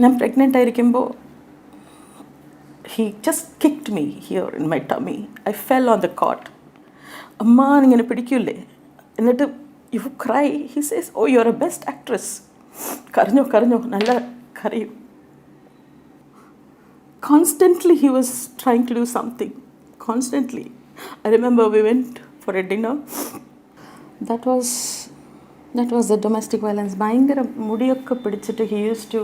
ഞാൻ പ്രഗ്നൻ്റ് ആയിരിക്കുമ്പോൾ he just kicked me here in my tummy. I fell on the cot. അമ്മ ഇങ്ങനെ പിടിക്കൂലേ, എന്നിട്ട് you cry. He says, oh you are a best actress. കരഞ്ഞോ കരഞ്ഞോ, നല്ല കരയും. Constantly he was trying to do something. Constantly. I remember we went for a dinner. That was the domestic violence. ഭയങ്കര മുടിയൊക്കെ പിടിച്ചിട്ട് he used to,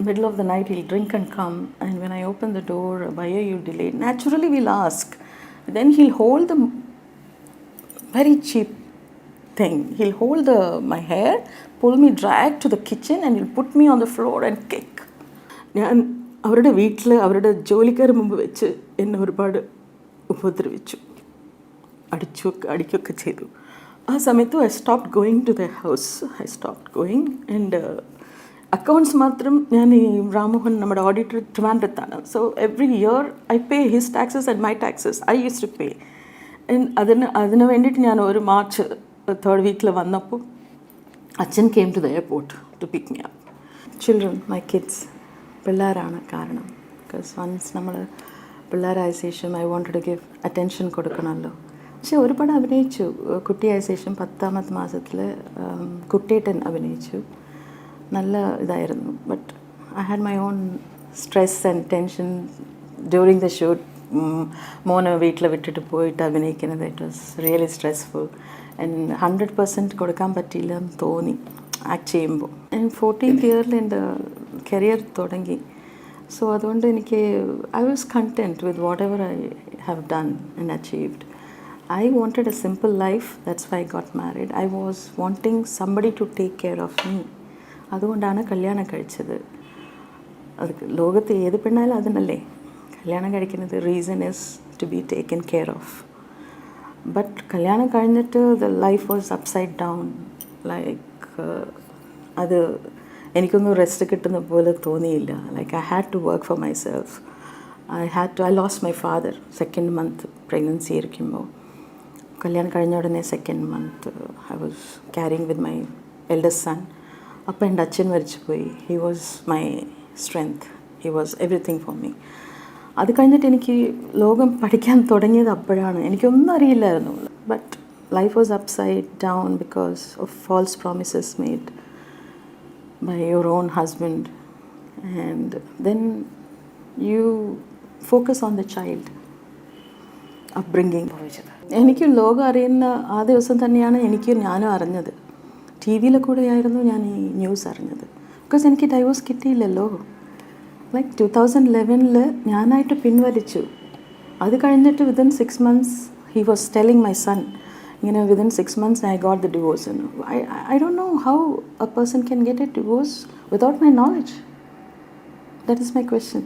middle of the night he'll drink and come, and when I open the door, why are you delayed? Naturally we'll ask. Then he'll hold the very cheap thing. He'll hold my hair, pull me, drag to the kitchen, and he'll put me on the floor and kick. ഞാൻ അവരുടെ വീട്ടിൽ അവരുടെ ജോലിക്കാർ മുമ്പ് വെച്ച് എന്നെ ഒരുപാട് ഉപദ്രവിച്ചു, അടിക്കുകയൊക്കെ ചെയ്തു. ആ സമയത്ത് I stopped going to the house. I stopped going. And accounts മാത്രം ഞാൻ ഈ രാമോഹൻ നമ്മുടെ ഓഡിറ്റർ ട്രിവാൻഡ്രത്താണ്. So every year I pay his taxes and my taxes. I use to pay. അതിന് വേണ്ടിയിട്ട് ഞാൻ ഒരു മാർച്ച് 3rd വീക്കിൽ വന്നപ്പോൾ അച്ഛൻ came to the airport to pick me up. Children, my kids, പിള്ളേരാണ് കാരണം. ബിക്കോസ് വൺസ് നമ്മൾ പിള്ളേരായ ശേഷം I wanted to give attention കൊടുക്കണമല്ലോ. പക്ഷെ ഒരുപാട് അഭിനയിച്ചു. കുട്ടിയായ ശേഷം 10ാമത്തെ മാസത്തിൽ കുട്ടിയേട്ടൻ അഭിനയിച്ചു. നല്ല ഇതായിരുന്നു. But I had my own stress and tension during the shoot. മോനെ വീട്ടിൽ വിട്ടിട്ട് പോയിട്ട് അഭിനയിക്കുന്നത്, it was really stressful. And 100% കൊടുക്കാൻ പറ്റിയില്ല എന്ന് തോന്നി ആക്ട് ചെയ്യുമ്പോൾ. ആൻഡ് 14th ഇയറിൽ എൻ്റെ കരിയർ തുടങ്ങി. സോ അതുകൊണ്ട് എനിക്ക് I was content with what ever I have done and achieved. I wanted a simple life. That's why I got married. I was wanting somebody to take care of me. അതുകൊണ്ടാണ് കല്യാണം കഴിച്ചത്. അത് ലോകത്ത് ഏത് പെണ്ണായാലും അതിനല്ലേ കല്യാണം കഴിക്കുന്നത്. Reason is to be taken care of. But കല്യാണം കഴിഞ്ഞിട്ട് the life was upside down. Like അത് എനിക്കൊന്നും റെസ്റ്റ് കിട്ടുന്ന പോലെ തോന്നിയില്ല. Like I had to work for myself. I lost my father 2nd month pregnancy ഇരിക്കുമ്പോൾ. കല്യാണം കഴിഞ്ഞ ഉടനെ 2nd month I was carrying with my eldest son. അപ്പോൾ എൻ്റെ അച്ഛൻ മരിച്ചു പോയി. He was my strength. He was everything for me. അത് കഴിഞ്ഞിട്ട് എനിക്ക് ലോകം പഠിക്കാൻ തുടങ്ങിയത് അപ്പോഴാണ്. എനിക്കൊന്നും അറിയില്ലായിരുന്നു. But life was upside down because of false promises made by your own husband. And then you focus on the child upbringing. എനിക്ക് ലോകം അറിയുന്ന ആ ദിവസം തന്നെയാണ് ഞാനും അറിഞ്ഞത്. ടി വിയിലെ കൂടെയായിരുന്നു ഞാൻ ഈ ന്യൂസ് അറിഞ്ഞത്. ബിക്കോസ് എനിക്ക് ഡൈവോഴ്സ് കിട്ടിയില്ലല്ലോ. ലൈക്ക് 2011 ഞാനായിട്ട് പിൻവലിച്ചു. അത് കഴിഞ്ഞിട്ട് within 6 months he was telling my son, ഇങ്ങനെ within 6 months I got the divorce. I don't know how a person can get a divorce without my knowledge. That is my question.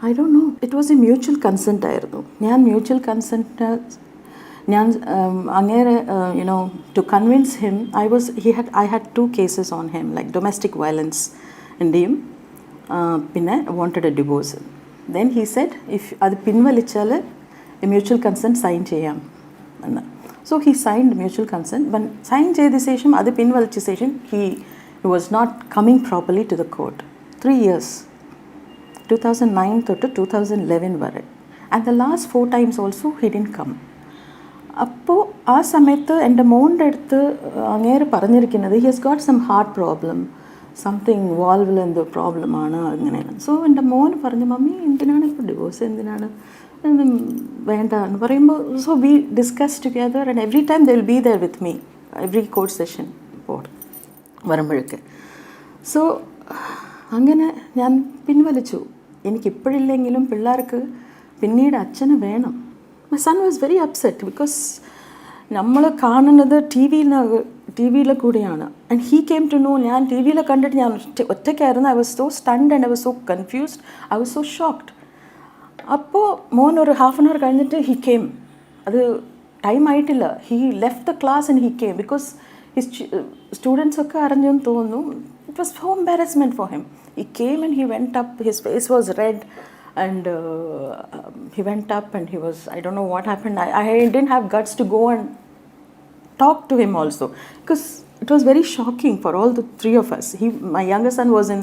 I don't know. It was a mutual consent ആയിരുന്നു. ഞാൻ mutual consent ഞാൻ അങ്ങേരെ to convince him. I had 2 cases on him, like domestic violence എൻ്റെയും പിന്നെ wanted a divorce. Then he Z if അത് പിൻവലിച്ചാൽ mutual consent sign ചെയ്യാം എന്ന്. So he signed mutual consent. When sign ചെയ്ത ശേഷം അത് പിൻവലിച്ച ശേഷം he was not coming properly to the court. 3 years, 2009 തൊട്ട് 2011 വരെ. And the last 4 times also he didn't come. അപ്പോൾ ആ സമയത്ത് എൻ്റെ മോൻ്റെ അടുത്ത് അങ്ങേര് പറഞ്ഞിരിക്കുന്നത് he has got some heart problem, something വാൾവിൽ എന്തോ പ്രോബ്ലമാണ് അങ്ങനെയാണ്. സോ എൻ്റെ മോൻ പറഞ്ഞു, മമ്മി എന്തിനാണ് ഇപ്പോൾ ഡിവോഴ്സ്, എന്തിനാണ് വേണ്ട എന്ന് പറയുമ്പോൾ, so we discuss together and every time they will be there with me every court session വരുമ്പോഴൊക്കെ. സോ അങ്ങനെ ഞാൻ പിൻവലിച്ചു. എനിക്കിപ്പോഴില്ലെങ്കിലും പിള്ളേർക്ക് പിന്നീട് അച്ഛന് വേണം. My son was very upset because നമ്മൾ കാണുന്നത് ടി വിയിലെ കൂടെയാണ്. And he came to know. ഞാൻ ടി വിയിൽ കണ്ടിട്ട് ഞാൻ ഒറ്റയ്ക്കായിരുന്നു. I was so stunned and I was so confused. I was so shocked. അപ്പോൾ മോൻ ഒരു 1/2 hour കഴിഞ്ഞിട്ട് ഹി കെയിം. അത് ടൈം ആയിട്ടില്ല. He left the class and he came because his students ഒക്കെ അറിഞ്ഞെന്ന് തോന്നുന്നു. It was so embarrassment for him. He came and he went up, his face was red and he went up and he was, I don't know what happened. I didn't have guts to go and talk to him also because it was very shocking for all the 3 of us. My younger son was in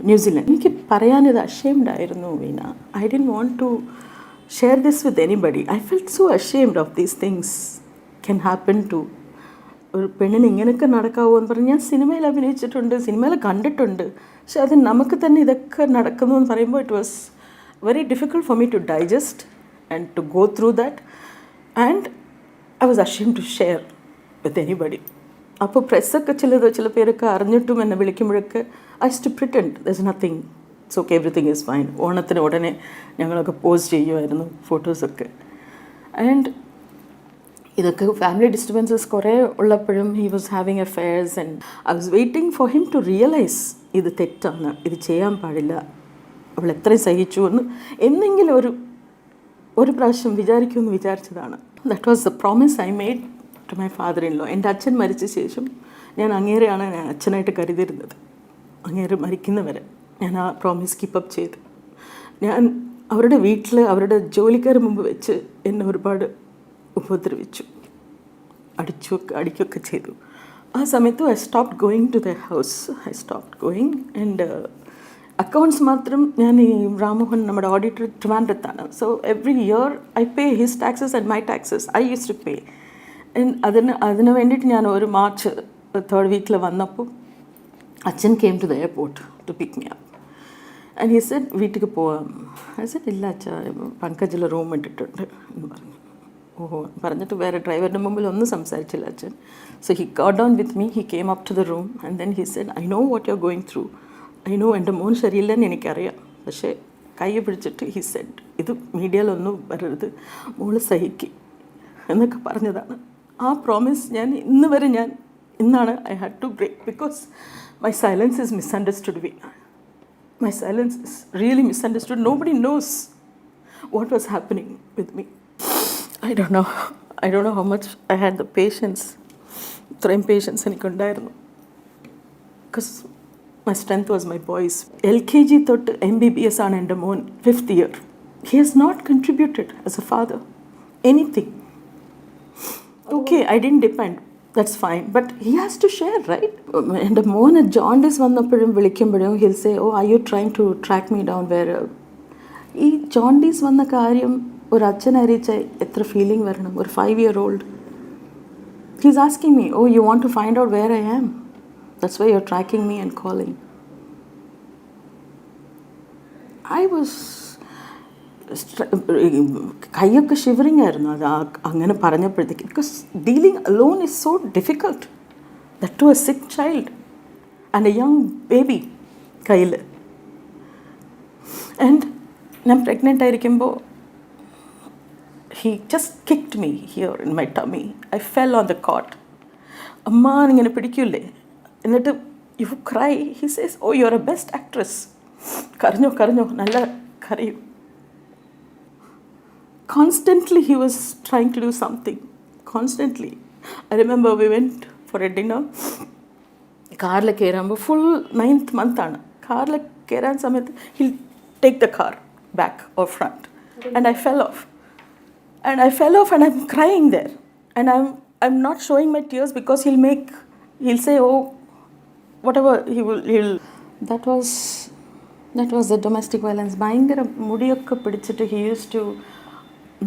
New Zealand. എനിക്ക് പറയാനിത് ashamed ആയിരുന്നു Veena. I didn't want to share this with anybody. I felt so ashamed of these things can happen to ഒരു പെണ്ണിന് ഇങ്ങനെയൊക്കെ നടക്കാവോ എന്ന് പറഞ്ഞ് ഞാൻ സിനിമയിൽ അഭിനയിച്ചിട്ടുണ്ട്, സിനിമയിൽ കണ്ടിട്ടുണ്ട്. പക്ഷെ അത് നമുക്ക് തന്നെ ഇതൊക്കെ നടക്കുന്നു എന്ന് പറയുമ്പോൾ it was very difficult for me to digest and to go through that. And I was ashamed to share with anybody. അപ്പോൾ പ്രസ്സൊക്കെ ചില പേരൊക്കെ അറിഞ്ഞിട്ടും എന്നെ വിളിക്കുമ്പോഴൊക്കെ ഐ സ്റ്റു pretend there's nothing, it's okay, everything is fine. ഓണത്തിന് ഉടനെ ഞങ്ങളൊക്കെ പോസ്റ്റ് ചെയ്യുമായിരുന്നു ഫോട്ടോസൊക്കെ. ആൻഡ് ഇതൊക്കെ ഫാമിലി ഡിസ്റ്റർബൻസസ് കുറേ ഉള്ളപ്പോഴും he was having affairs and I was waiting for him to realise ഇത് തെറ്റാണ്, ഇത് ചെയ്യാൻ പാടില്ല, അവൾ എത്രയും സഹിച്ചു എന്ന് എന്നെങ്കിലും ഒരു പ്രാവശ്യം വിചാരിക്കുമെന്ന് വിചാരിച്ചതാണ്. That was the promise I made to my father in law. എൻ്റെ അച്ഛൻ മരിച്ച ശേഷം ഞാൻ അങ്ങേരെയാണ് ഞാൻ അച്ഛനായിട്ട് കരുതിയിരുന്നത്. അങ്ങേര് മരിക്കുന്നവരെ ഞാൻ ആ പ്രോമിസ് കീപ്പപ്പ് ചെയ്തു. ഞാൻ അവരുടെ വീട്ടിൽ അവരുടെ ജോലിക്കാർ മുമ്പ് വെച്ച് എന്നെ ഒരുപാട് ഉപദ്രവിച്ചു, അടിക്കുകയൊക്കെ ചെയ്തു. ആ സമയത്ത് I stopped going to the house. I stopped going. And accounts മാത്രം ഞാൻ ഈ രാമോഹൻ നമ്മുടെ ഓഡിറ്റർ ട്രിവാൻഡ്രത്താണ്. So every year I pay his taxes and my taxes I use to pay. അതിന് വേണ്ടിയിട്ട് ഞാൻ ഒരു മാർച്ച് 3rd വീക്കിൽ വന്നപ്പോൾ അച്ഛൻ came to the airport to pick me up and he said വീട്ടിലേക്ക് പോവാം. ഐ സെഡ് ഇല്ല അച്ഛാ, പങ്കജിൽ റൂം ഇട്ടിട്ടുണ്ട് എന്ന് പറഞ്ഞു. ഓഹോ പറഞ്ഞിട്ട് വേറെ ഡ്രൈവറിൻ്റെ മുമ്പിൽ ഒന്നും സംസാരിച്ചില്ല അച്ഛൻ. So he got down with me, he came up to the room and then he said I know what you are going through, I know എൻ്റെ മോൻ ശരിയില്ലെന്ന് എനിക്കറിയാം, പക്ഷേ കൈ പിടിച്ചിട്ട് ഹി സെഡ് ഇത് മീഡിയയിലൊന്നും വരരുത്, മോള് സഹിക്ക് എന്നൊക്കെ പറഞ്ഞതാണ്. ആ പ്രോമിസ് ഞാൻ ഇന്നാണ് I had to break because my silence is misunderstood Veena. My silence is really misunderstood. Nobody knows what was happening with me. I don't know how much I had the patience. ഇത്രയും patients എനിക്കുണ്ടായിരുന്നു. Because my strength was my boys. LKG തൊട്ട് MBBS ആണ് എൻ്റെ മോൻ, 5th year. He has not contributed as a father anything. Okay, I didn't depend. That's fine. But he has to share, right? എൻ്റെ മോന് jaundice വന്നപ്പോഴും വിളിക്കുമ്പോഴും he'll say, oh, are you trying to track me down where... ഈ jaundice വന്ന കാര്യം ഒരു അച്ഛനെ അറിയിച്ചാൽ എത്ര ഫീലിംഗ് വരണം? ഒരു 5-year-old. He's asking me, oh, you want to find out where I am? That's why you're tracking me and calling. I was... കൈയൊക്കെ ഷിവറിങ് ആയിരുന്നു അത് അങ്ങനെ പറഞ്ഞപ്പോഴത്തേക്ക്. Because dealing alone is so difficult, that to a sick child and a young baby കയ്യിൽ. ആൻഡ് ഞാൻ pregnant ആയിരിക്കുമ്പോൾ he just kicked me here in my tummy. I fell on the cot. അമ്മ ഇങ്ങനെ പിടിക്കൂലേ, എന്നിട്ട് you cry. He says, oh you are a best actress, കരഞ്ഞോ നല്ല കരയും. Constantly he was trying to do something. Constantly. I remember we went for a dinner. കാറിൽ കയറുമ്പോൾ full 9th month ആണ്. കാറിൽ കയറാൻ സമയത്ത് he'll take the car back or front. And I fell off. And I'm crying there. And I'm not showing my tears because he'll say, oh, whatever he'll. That was the domestic violence. ഭയങ്കര മുടിയൊക്കെ പിടിച്ചിട്ട് he used to...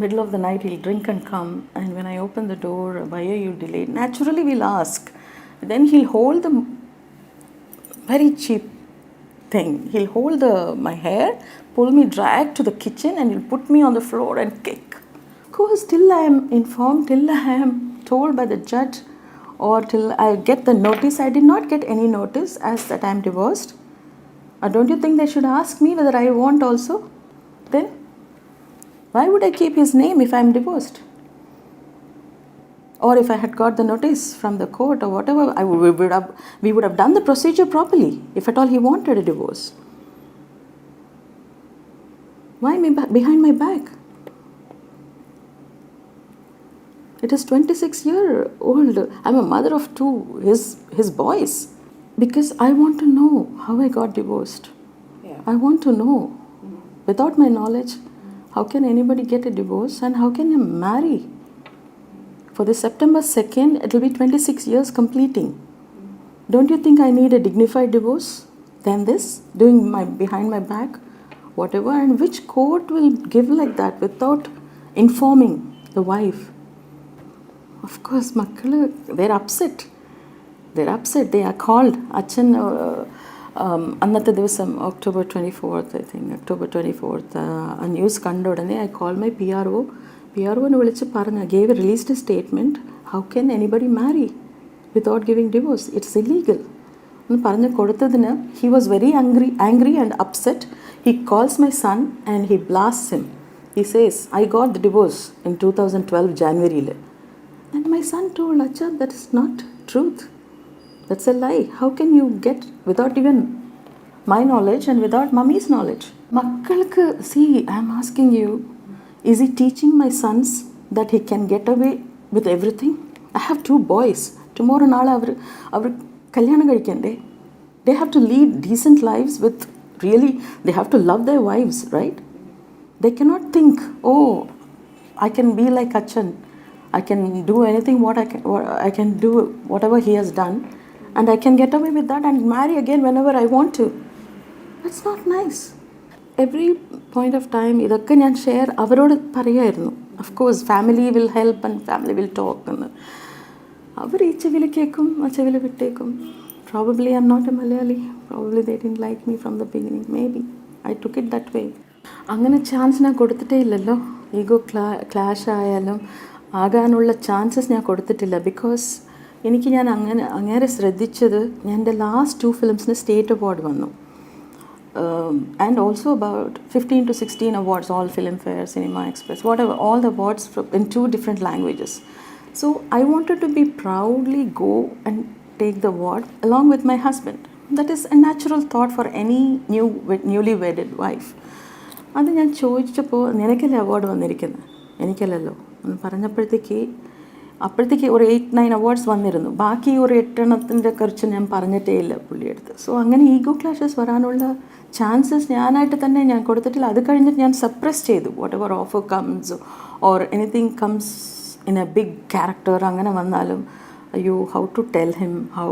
middle of the night he'll drink and come, and when I open the door, why are you delayed? Naturally we'll ask. Then he'll hold the very cheap thing. He'll hold my hair, pull me, drag to the kitchen, and he'll put me on the floor and kick. Of course, till I am informed, till I am told by the judge, or till I get the notice. I did not get any notice as that I am divorced. Don't you think they should ask me whether I want also? Then why would I keep his name if I am divorced? Or if I had got the notice from the court or whatever, we would have done the procedure properly, if at all he wanted a divorce. Why behind my back? It is 26-year-old. I'm a mother of 2, his boys. Because I want to know how I got divorced. Yeah. I want to know. Without my knowledge, how can anybody get a divorce and how can you marry? For the September 2nd, it will be 26 years completing. Don't you think I need a dignified divorce? than this, doing my behind my back, whatever. And which court will give like that without informing the wife? Of course, they're upset. They're upset. They are called. Achan, annathe divasam, October 24th, I think, October 24th, a news kandodane, I called my PRO. PRO nu vilichu paranga, gave released a statement. How can anybody marry without giving divorce? It's illegal. He was very angry and upset. He calls my son and he blasts him. He says, I got the divorce in 2012 January. And my son told, Acha, that is not truth. That's a lie. How can you get without even my knowledge and without mummy's knowledge? Makkalku, see, I'm asking you, is he teaching my sons that he can get away with everything? I have 2 boys. Tomorrow naal avaru kalyanam kadikende. They have to lead decent lives with really, they have to love their wives, right? They cannot think, oh, I can be like Achan. I can do anything what I can do whatever he has done, and I can get away with that and marry again whenever I want to. That's not nice. Every point of time, idakke njan share avarodu parayayirunnu. Of course, family will help and family will talk. Avaru ee chevile kekkum, aa chevile vittekkum. Probably I'm not a Malayali. Probably they didn't like me from the beginning. Maybe I took it that way. അങ്ങനെ chance ഞാൻ കൊടുത്തിട്ടേ ഇല്ലല്ലോ. Ego clash ആയാലും ആകാനുള്ള chances ഞാൻ കൊടുത്തിട്ടില്ല. Because ഞാൻ അങ്ങനെ ശ്രദ്ധിച്ചത്, ഞാൻ എൻ്റെ ലാസ്റ്റ് 2 ഫിലിംസിന് സ്റ്റേറ്റ് അവാർഡ് വന്നു. And also about 15 to 16 awards, all Filmfare, Cinema Express, whatever, all the awards in 2 different languages. So I wanted to be proudly go and take the award along with my husband. That is a natural thought for any newly wedded wife. അത് ഞാൻ ചോദിച്ചപ്പോൾ, നിനക്കല്ലേ award വന്നിരിക്കുന്നത്, എനിക്കല്ലല്ലോ എന്ന് അപ്പോഴത്തേക്ക് ഒരു 8-9 awards വന്നിരുന്നു. ബാക്കി ഒരു 8 കുറിച്ച് ഞാൻ പറഞ്ഞിട്ടേ ഇല്ല പുള്ളിയെടുത്ത്. സോ അങ്ങനെ ഈഗോ ക്ലാഷസ് വരാനുള്ള ചാൻസസ് ഞാനായിട്ട് തന്നെ ഞാൻ കൊടുത്തിട്ടില്ല. അത് കഴിഞ്ഞിട്ട് ഞാൻ സപ്രസ് ചെയ്തു. Whatever offer comes or anything comes in a big character അങ്ങനെ വന്നാലും, അയ്യോ, how to tell him, how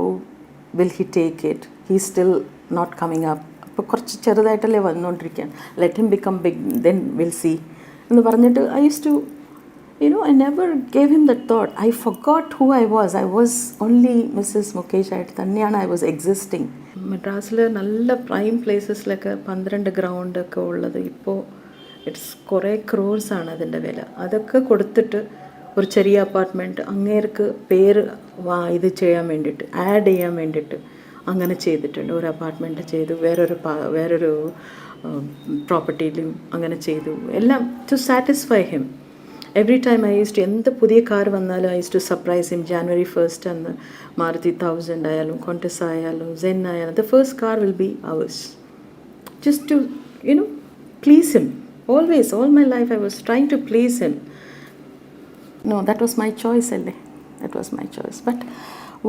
will he take it, he still not coming up. അപ്പോൾ കുറച്ച് ചെറുതായിട്ടല്ലേ വന്നുകൊണ്ടിരിക്കാൻ, let him become big, then will see എന്ന് പറഞ്ഞിട്ട് I used to, I never gave him that thought. I forgot who I was. I was only Mrs. Mukesh ആയിട്ട് തന്നെയാണ് I was existing. മദ്രാസിൽ നല്ല പ്രൈം പ്ലേസസിലൊക്കെ 12 ഗ്രൗണ്ടൊക്കെ ഉള്ളത് ഇപ്പോൾ ഇറ്റ്സ് കുറേ ക്രോർസാണ് അതിൻ്റെ വില. അതൊക്കെ കൊടുത്തിട്ട് ഒരു ചെറിയ അപ്പാർട്ട്മെൻറ്റ് അങ്ങേർക്ക് പേര് ഇത് ചെയ്യാൻ വേണ്ടിയിട്ട്, ആഡ് ചെയ്യാൻ വേണ്ടിയിട്ട് അങ്ങനെ ചെയ്തിട്ടുണ്ട്. ഒരു അപ്പാർട്ട്മെൻറ്റ് ചെയ്തു, വേറൊരു പ്രോപ്പർട്ടിയിലും അങ്ങനെ ചെയ്തു, എല്ലാം to satisfy him. Every time എന്ത് പുതിയ കാർ വന്നാലും I used to surprise him. January 1st അന്ന് മാരുതി 1000 ആയാലും കോണ്ടസ് ആയാലും സെൻ ആയാലും the first car will be ours. Just to, please him. Always, all my life I was trying to please him. No, that was my choice അല്ലേ, that was my choice. But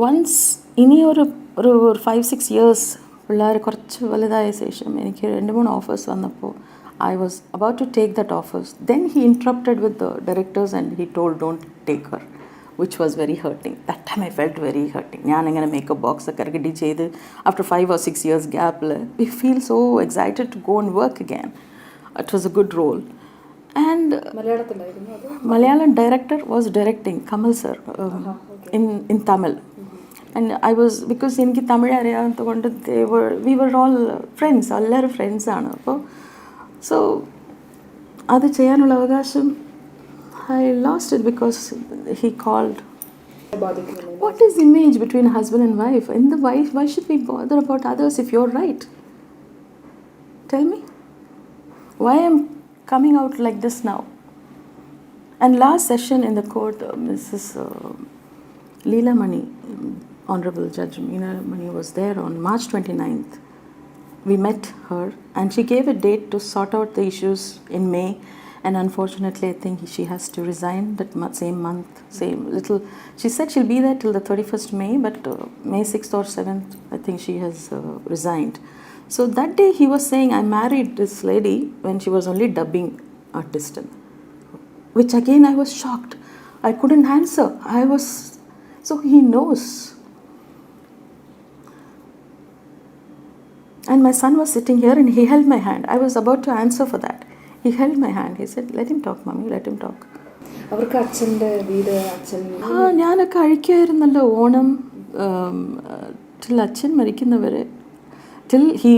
once ഇനി ഒരു 5-6 years പിള്ളേർ കുറച്ച് വലുതായ ശേഷം എനിക്ക് 2-3 offers വന്നപ്പോൾ I was about to take that offers. Then he interrupted with the directors and he told, don't take her, which was very hurting. That time I felt very hurting. ഞാൻ അങ്ങനെ makeup box ഒക്കെ ready ചെയ്ത് after 5 or 6 years gap, we feel so excited to go and work again. It was a good role. And Malayalam director was directing, Kamal sir, in Tamil. And I was, because എനിക്ക് Tamil അറിയാത്തതുകൊണ്ട് we were all friends, എല്ലാവരും ഫ്രണ്ട്സാണ്. അപ്പോൾ so അത് ചെയ്യാനുള്ള അവകാശം I lost it because he called. What is image between husband and wife? And the wife, why should we bother about others if you're right? Tell me. Why am coming out like this now? And last session in the court, Mrs. Leela Mani, Honorable Judge Meena Mani was there on March 29th. We met her and she gave a date to sort out the issues in May, and unfortunately I think she has to resign that same month. She said she'll be there till the 31st May, but May 6th or 7th I think she has resigned. So that day he was saying, I married this lady when she was only dubbing artist, which again I was shocked. I couldn't answer. So he knows. And And my son was sitting here and he held my hand. I was about to answer for that. He held my hand. He said, let him talk, mommy, let him talk. അവർക്ക് അച്ഛൻ്റെ വീട് അച്ഛൻ ഞാനൊക്കെ അഴിക്കുമായിരുന്നല്ലോ Onam till അച്ഛൻ മരിക്കുന്നവരെ. Till he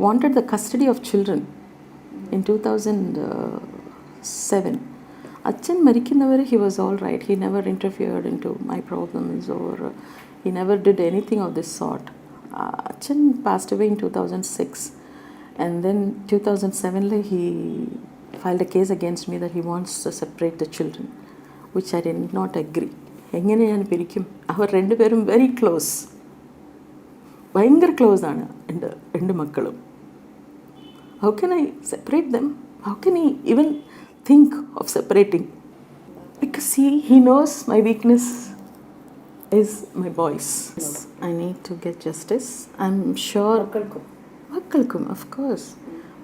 wanted the custody of children in 2007. അച്ഛൻ മരിക്കുന്നവരെ he was all right. He never interfered into my problems or he never did anything of this sort. Achan passed away in 2006, and then 2007 he filed a case against me that he wants to separate the children, which I did not agree. എങ്ങനെ ഞാൻ പിരിക്കും? അവർ രണ്ടുപേരും very close, ഭയങ്കര close ആണ് എൻ്റെ രണ്ട് മക്കളും. How can I separate dum? How can I even think of separating? Because he knows my weakness is my voice. I need to get justice. I'm sure മക്കൾക്കും of course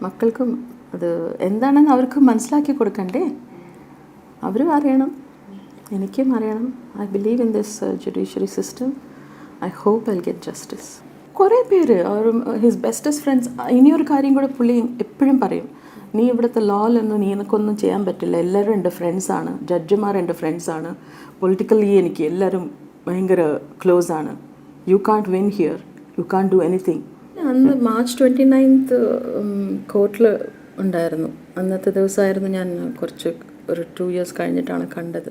മക്കൾക്കും അത് എന്താണെന്ന് അവർക്ക് മനസ്സിലാക്കി കൊടുക്കണ്ടേ? അവരും അറിയണം, എനിക്കും അറിയണം. I believe in this judiciary system. I hope I'll get justice. കുറേ പേര് ഹിസ് ബെസ്റ്റസ്റ്റ് ഫ്രണ്ട്സ്. ഇനിയൊരു കാര്യം കൂടെ പുള്ളി എപ്പോഴും പറയും, നീ ഇവിടുത്തെ ലോയിലൊന്നും നിനക്കൊന്നും ചെയ്യാൻ പറ്റില്ല, എല്ലാവരും എൻ്റെ ഫ്രണ്ട്സാണ്, ജഡ്ജിമാർ എൻ്റെ ഫ്രണ്ട്സാണ്, പൊളിറ്റിക്കലി എനിക്ക് എല്ലാവരും ഭയങ്കര ക്ലോസ് ആണ്, U can't win here, U can't do anything. അന്ന് മാർച്ച് 29 കോർട്ടിൽ ഉണ്ടായിരുന്നു. അന്നത്തെ ദിവസമായിരുന്നു ഞാൻ കുറച്ച് ഒരു 2 years കഴിഞ്ഞിട്ടാണ് കണ്ടത്.